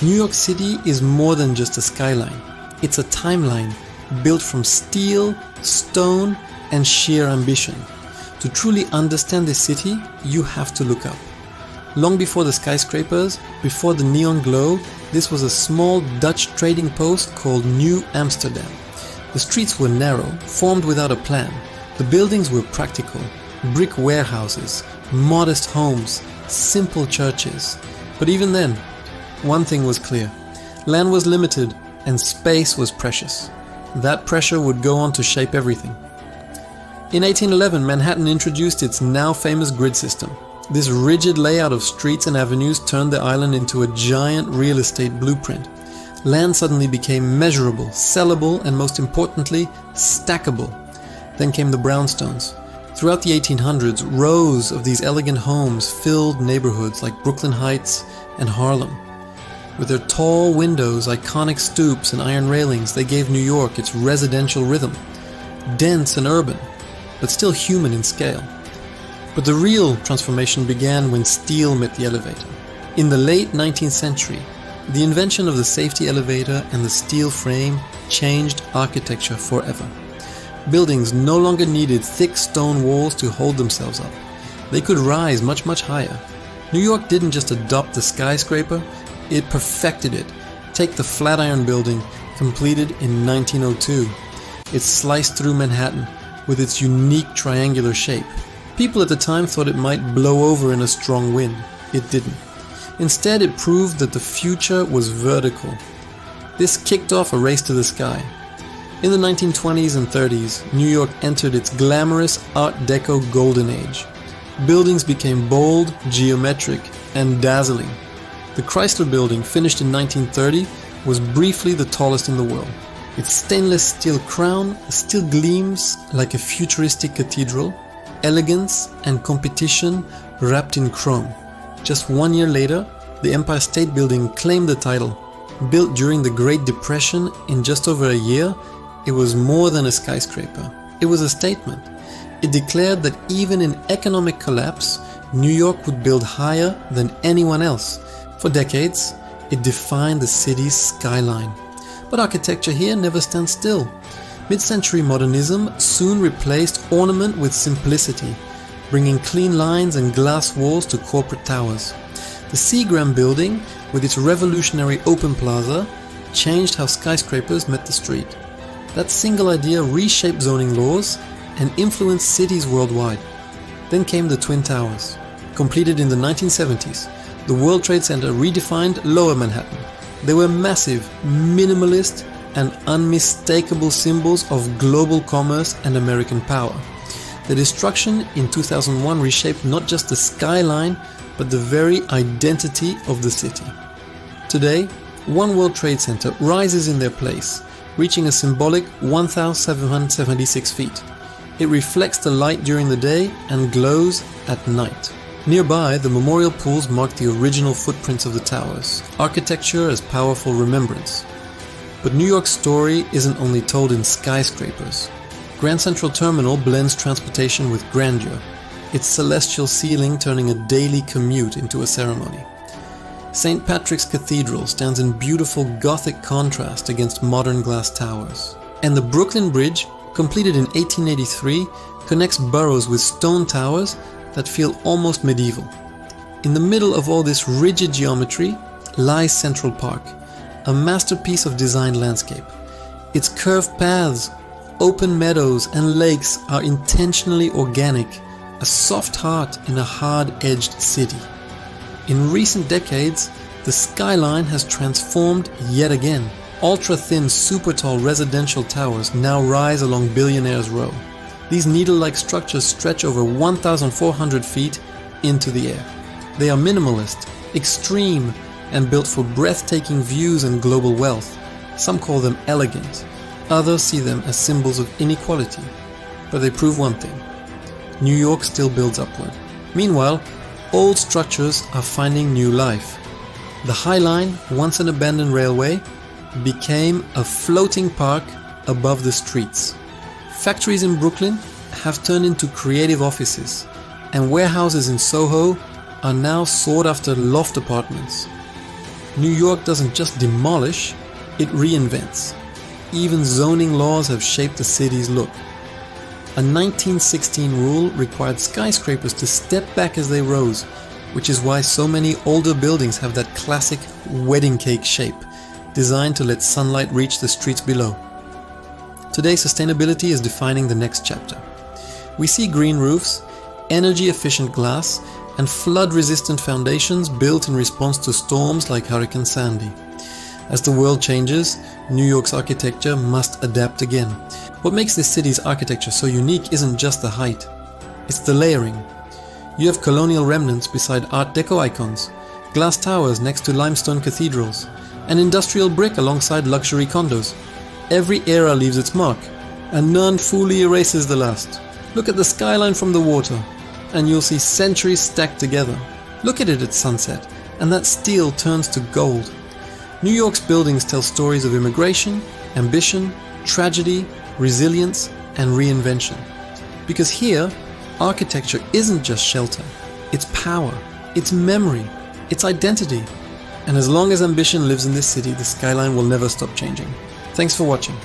New York City is more than just a skyline. It's a timeline built from steel, stone, and sheer ambition. To truly understand this city, you have to look up. Long before the skyscrapers, before the neon glow, this was a small Dutch trading post called New Amsterdam. The streets were narrow, formed without a plan. The buildings were practical. Brick warehouses, modest homes, simple churches. But even then, one thing was clear. Land was limited and space was precious. That pressure would go on to shape everything. In 1811, Manhattan introduced its now famous grid system. This rigid layout of streets and avenues turned the island into a giant real estate blueprint. Land suddenly became measurable, sellable, and most importantly, stackable. Then came the brownstones. Throughout the 1800s, rows of these elegant homes filled neighborhoods like Brooklyn Heights and Harlem. With their tall windows, iconic stoops, and iron railings, they gave New York its residential rhythm. Dense and urban, but still human in scale. But the real transformation began when steel met the elevator. In the late 19th century, the invention of the safety elevator and the steel frame changed architecture forever. Buildings no longer needed thick stone walls to hold themselves up. They could rise much, much higher. New York didn't just adopt the skyscraper, it perfected it. Take the Flatiron Building, completed in 1902. It sliced through Manhattan with its unique triangular shape. People at the time thought it might blow over in a strong wind. It didn't. Instead, it proved that the future was vertical. This kicked off a race to the sky. In the 1920s and 30s, New York entered its glamorous Art Deco golden age. Buildings became bold, geometric, and dazzling. The Chrysler Building, finished in 1930, was briefly the tallest in the world. Its stainless steel crown still gleams like a futuristic cathedral, elegance and competition wrapped in chrome. Just 1 year later, the Empire State Building claimed the title. Built during the Great Depression in just over a year, it was more than a skyscraper. It was a statement. It declared that even in economic collapse, New York would build higher than anyone else. For decades, it defined the city's skyline. But architecture here never stands still. Mid-century modernism soon replaced ornament with simplicity, bringing clean lines and glass walls to corporate towers. The Seagram Building, with its revolutionary open plaza, changed how skyscrapers met the street. That single idea reshaped zoning laws and influenced cities worldwide. Then came the Twin Towers. Completed in the 1970s, the World Trade Center redefined Lower Manhattan. They were massive, minimalist, and unmistakable symbols of global commerce and American power. The destruction in 2001 reshaped not just the skyline, but the very identity of the city. Today, One World Trade Center rises in their place, reaching a symbolic 1,776 feet. It reflects the light during the day and glows at night. Nearby, the memorial pools mark the original footprints of the towers, architecture as powerful remembrance. But New York's story isn't only told in skyscrapers. Grand Central Terminal blends transportation with grandeur, its celestial ceiling turning a daily commute into a ceremony. St. Patrick's Cathedral stands in beautiful Gothic contrast against modern glass towers. And the Brooklyn Bridge, completed in 1883, connects boroughs with stone towers that feel almost medieval. In the middle of all this rigid geometry lies Central Park, a masterpiece of designed landscape. Its curved paths, open meadows, and lakes are intentionally organic, a soft heart in a hard-edged city. In recent decades, the skyline has transformed yet again. Ultra-thin, super-tall residential towers now rise along Billionaire's Row. These needle-like structures stretch over 1,400 feet into the air. They are minimalist, extreme, and built for breathtaking views and global wealth. Some call them elegant. Others see them as symbols of inequality. But they prove one thing: New York still builds upward. Meanwhile, old structures are finding new life. The High Line, once an abandoned railway, became a floating park above the streets. Factories in Brooklyn have turned into creative offices, and warehouses in Soho are now sought-after loft apartments. New York doesn't just demolish, it reinvents. Even zoning laws have shaped the city's look. A 1916 rule required skyscrapers to step back as they rose, which is why so many older buildings have that classic wedding cake shape, designed to let sunlight reach the streets below. Today, sustainability is defining the next chapter. We see green roofs, energy-efficient glass, and flood-resistant foundations built in response to storms like Hurricane Sandy. As the world changes, New York's architecture must adapt again. What makes this city's architecture so unique isn't just the height, it's the layering. You have colonial remnants beside Art Deco icons, glass towers next to limestone cathedrals, and industrial brick alongside luxury condos. Every era leaves its mark, and none fully erases the last. Look at the skyline from the water, and you'll see centuries stacked together. Look at it at sunset, and that steel turns to gold. New York's buildings tell stories of immigration, ambition, tragedy, resilience, and reinvention. Because here, architecture isn't just shelter, it's power, it's memory, it's identity. And as long as ambition lives in this city, the skyline will never stop changing. Thanks for watching.